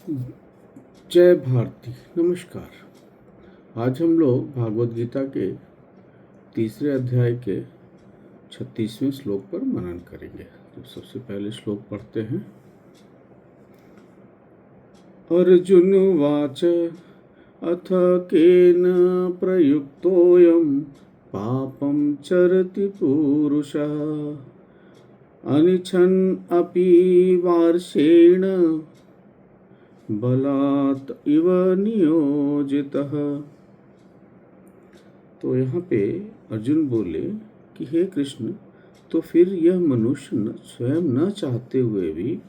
जय भारती। नमस्कार। आज हम लोग भागवत गीता के तीसरे अध्याय के 36वें श्लोक पर मनन करेंगे। तो सबसे पहले श्लोक पढ़ते हैं। अर्जुन वाच अथ केन प्रयुक्तोऽयं पापं चरति पुरुषः अनिच्छन् अपि वार्षेण बलात् इव नियोजितः। तो यहाँ पे अर्जुन बोले कि हे कृष्ण, तो फिर यह मनुष्य स्वयं न चाहते हुए भी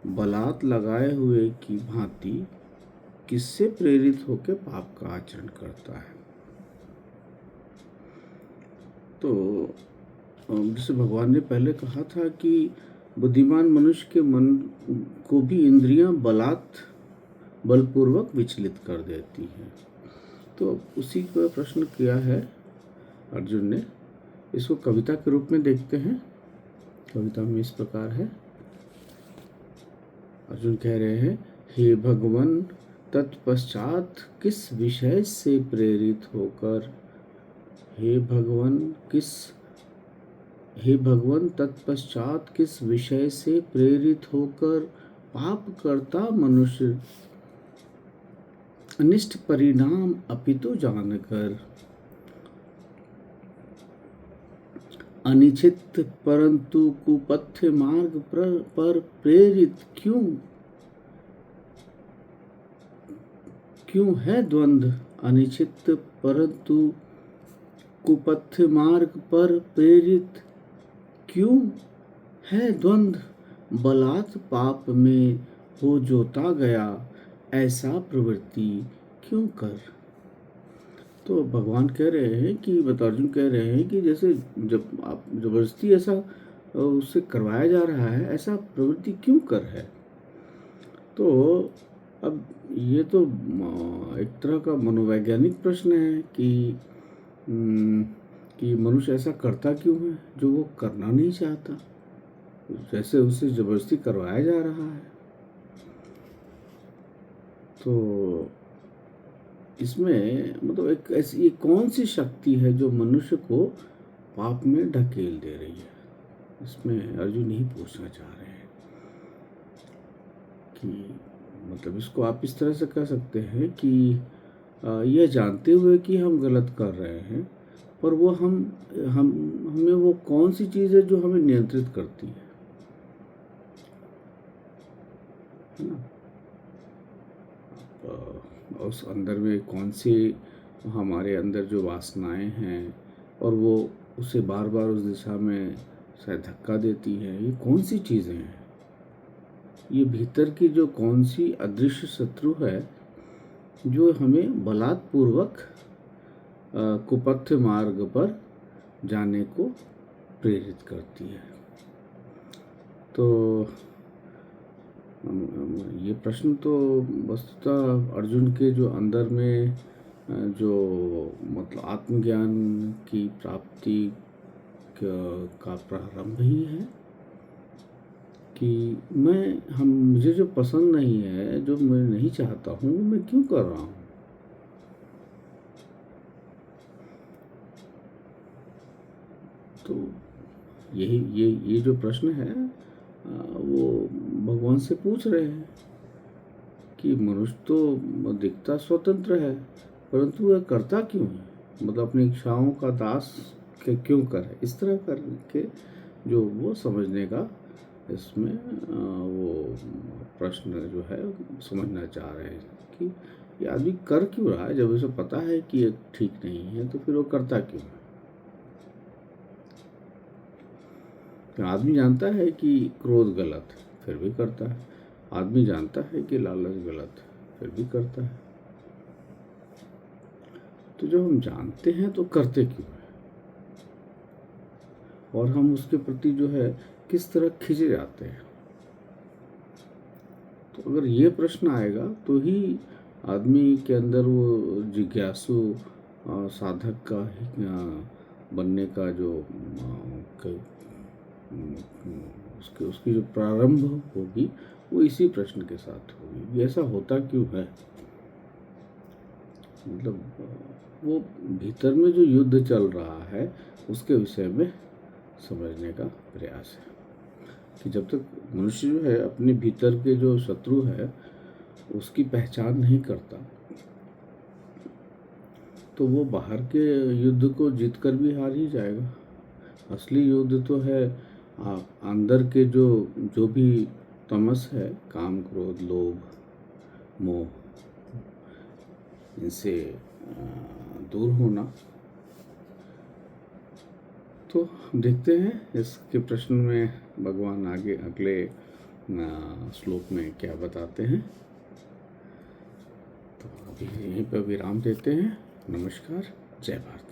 बलात् लगाए हुए की भांति किससे प्रेरित होकर पाप का आचरण करता है। तो जैसे भगवान ने पहले कहा था कि बुद्धिमान मनुष्य के मन को भी इंद्रियां बलपूर्वक विचलित कर देती हैं। तो उसी का प्रश्न किया है अर्जुन ने। इसको कविता के रूप में देखते हैं। कविता में इस प्रकार है। अर्जुन कह रहे हैं, हे भगवान, तत्पश्चात किस विषय से प्रेरित होकर हे भगवान तत्पश्चात किस विषय से प्रेरित होकर पाप करता मनुष्य अनिष्ट परिणाम अपितु जानकर अनिच्छित परंतु कुपथ्य मार्ग पर प्रेरित क्यों है द्वंद्व। अनिच्छित परंतु कुपथ्य मार्ग पर प्रेरित क्यों है द्वंद्व। बलात् पाप में हो जोता गया ऐसा प्रवृत्ति क्यों कर। तो भगवान कह रहे हैं कि अर्जुन कह रहे हैं कि जैसे जब आप जबरदस्ती ऐसा उससे करवाया जा रहा है, ऐसा प्रवृत्ति क्यों कर है। तो अब ये तो एक तरह का मनोवैज्ञानिक प्रश्न है कि मनुष्य ऐसा करता क्यों है जो वो करना नहीं चाहता, जैसे उसे जबरदस्ती करवाया जा रहा है। तो इसमें मतलब एक ऐसी कौन सी शक्ति है जो मनुष्य को पाप में ढकेल दे रही है। इसमें अर्जुन ही पूछना चाह रहे हैं कि मतलब इसको आप इस तरह से कह सकते हैं कि यह जानते हुए कि हम गलत कर रहे हैं, पर वो हमें वो कौन सी चीज़ है जो हमें नियंत्रित करती है ना। उस अंदर में कौन सी हमारे अंदर जो वासनाएं हैं और वो उसे बार बार उस दिशा में शायद धक्का देती है, ये कौन सी चीज़ें हैं। ये भीतर की जो कौन सी अदृश्य शत्रु है जो हमें बलात्पूर्वक कुपथ्य मार्ग पर जाने को प्रेरित करती है। तो ये प्रश्न तो वस्तुतः अर्जुन के जो अंदर में जो मतलब आत्मज्ञान की प्राप्ति का प्रारंभ ही है कि मुझे जो पसंद नहीं है, जो मैं नहीं चाहता हूँ, मैं क्यों कर रहा हूँ। तो ये जो प्रश्न है वो भगवान से पूछ रहे हैं कि मनुष्य तो दिखता स्वतंत्र है, परंतु वह करता क्यों है, मतलब अपनी इच्छाओं का दास क्यों करे। इस तरह करके जो वो समझने का इसमें वो प्रश्न जो है समझना चाह रहे हैं कि ये आदमी कर क्यों रहा है। जब उसे पता है कि ये ठीक नहीं है तो फिर वो करता क्यों है। आदमी जानता है कि क्रोध गलत है, फिर भी करता है। आदमी जानता है कि लालच गलत है, फिर भी करता है। तो जब हम जानते हैं तो करते क्यों है, और हम उसके प्रति जो है किस तरह खिंचे जाते हैं। तो अगर ये प्रश्न आएगा तो ही आदमी के अंदर वो जिज्ञासु साधक का बनने का जो उसकी जो प्रारंभ होगी वो इसी प्रश्न के साथ होगी, ऐसा होता क्यों है। मतलब वो भीतर में जो युद्ध चल रहा है उसके विषय में समझने का प्रयास है कि जब तक मनुष्य जो है अपने भीतर के जो शत्रु है उसकी पहचान नहीं करता तो वो बाहर के युद्ध को जीतकर भी हार ही जाएगा। असली युद्ध तो है अंदर के जो जो भी तमस है, काम, क्रोध, लोभ, मोह, इनसे दूर होना। तो देखते हैं इसके प्रश्न में भगवान आगे अगले श्लोक में क्या बताते हैं। तो अभी यहीं पर विराम देते हैं। नमस्कार, जय भारत।